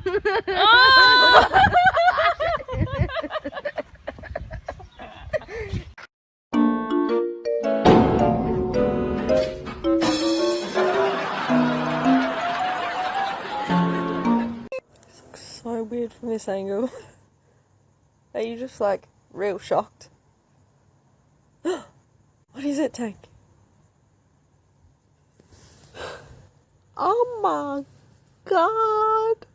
So weird from this angle. Are you just like real shocked? What is it, Tank? Oh my god!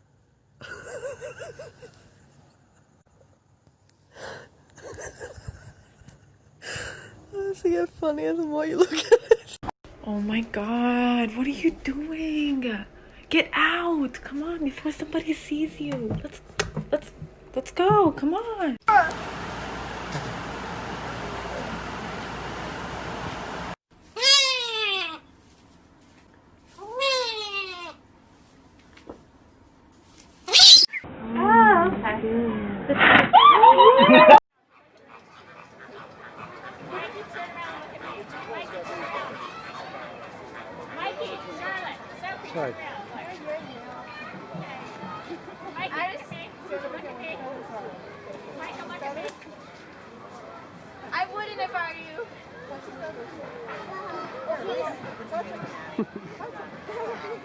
That's get funnier the more you look at it. Oh my god, what are you doing? Get out! Come on, before somebody sees you. Let's go, come on. Sorry. I wouldn't if I were you.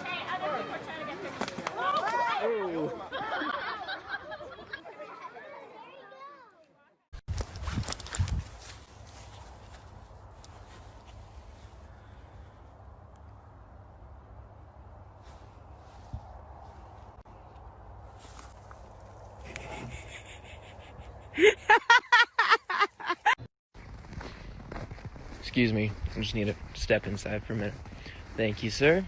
Hey, other people are trying to get pictures. Oh. Excuse me, I just need to step inside for a minute. Thank you, sir.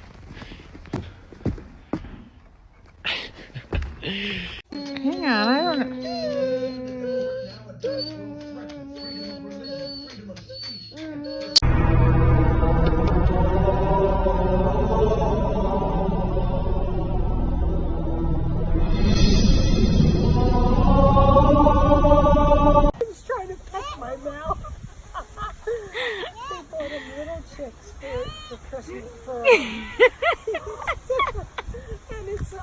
Hang on, I don't know. He's trying to peck my mouth. They bought him little chicks for Christmas. And it's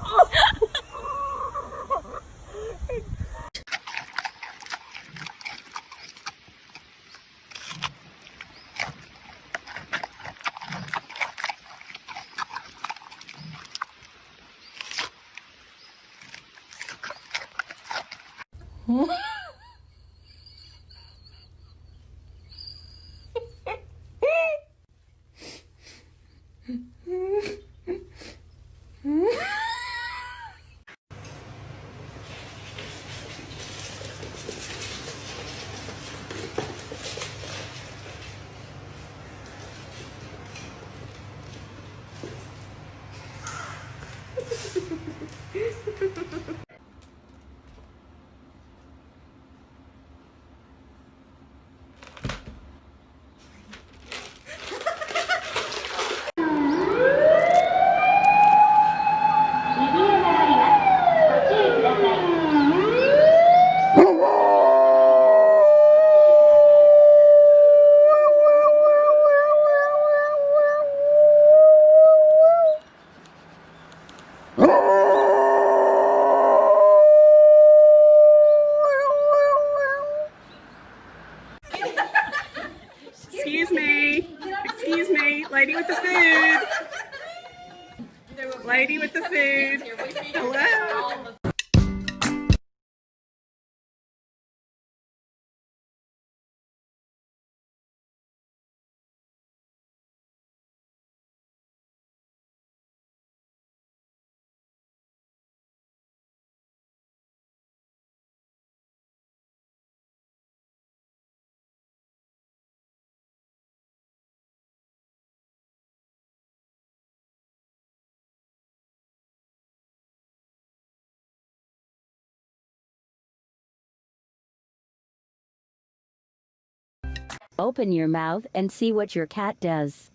Excuse me, lady with the food. Lady with the food. Hello? Open your mouth and see what your cat does.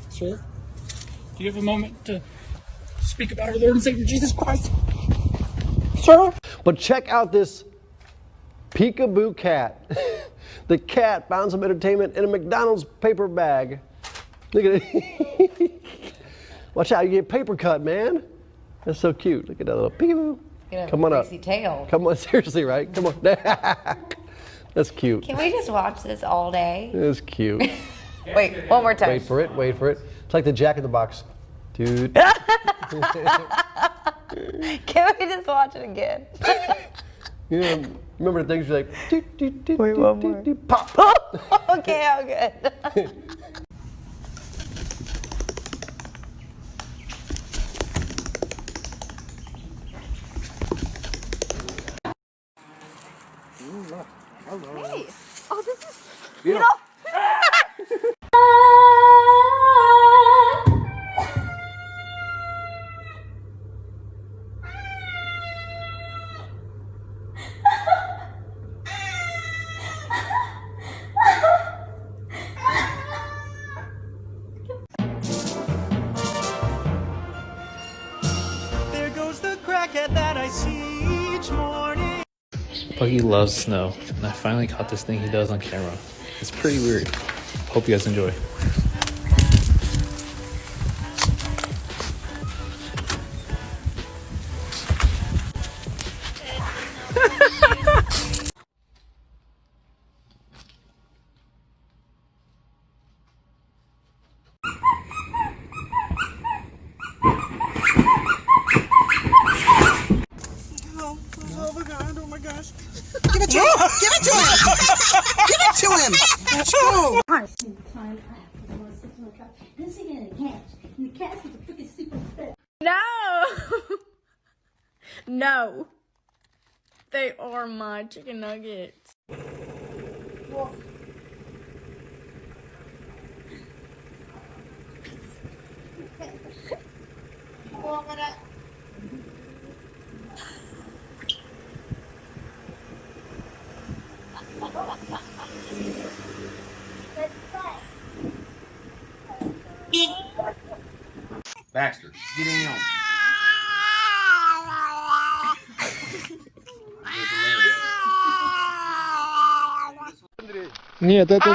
Sir, do you have a moment to speak about our Lord and Savior Jesus Christ? Sir? But check out this peekaboo cat. The cat found some entertainment in a McDonald's paper bag. Look at it. Watch out, you get paper cut, man. That's so cute. Look at that little peekaboo. Come on up. Tail. Come on, seriously, right? Come on. That's cute. Can we just watch this all day? That's cute. Wait, one more time. Wait for it, wait for it. It's like the Jack in the Box. Dude. Can we just watch it again? Yeah, remember the things you're like, Wait, one more. Pop. Okay, I'm good. Hey. Oh, this is. You know. There goes the crackhead that I see each morning. Buggy loves snow, and I finally caught this thing he does on camera. It's pretty weird. Hope you guys enjoy. Oh my god, oh my gosh. Give it to him! Give it to him! Give it to him! Let's go! No! No! They are my chicken nuggets. Baxter, get in. Нет, это не...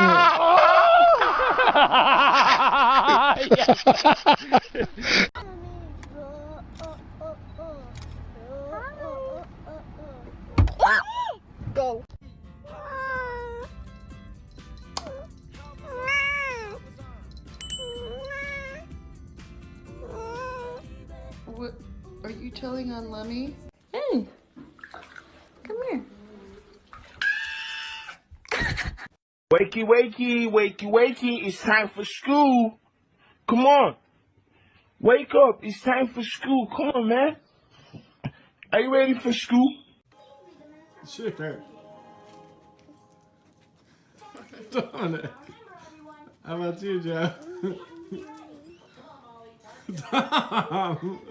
Go. What are you telling on Lemmy? Hey, come here. Wakey, wakey, wakey, wakey. It's time for school. Come on. Wake up. It's time for school. Come on, man. Are you ready for school? Sure. Dominic. How about you, Joe? Tom.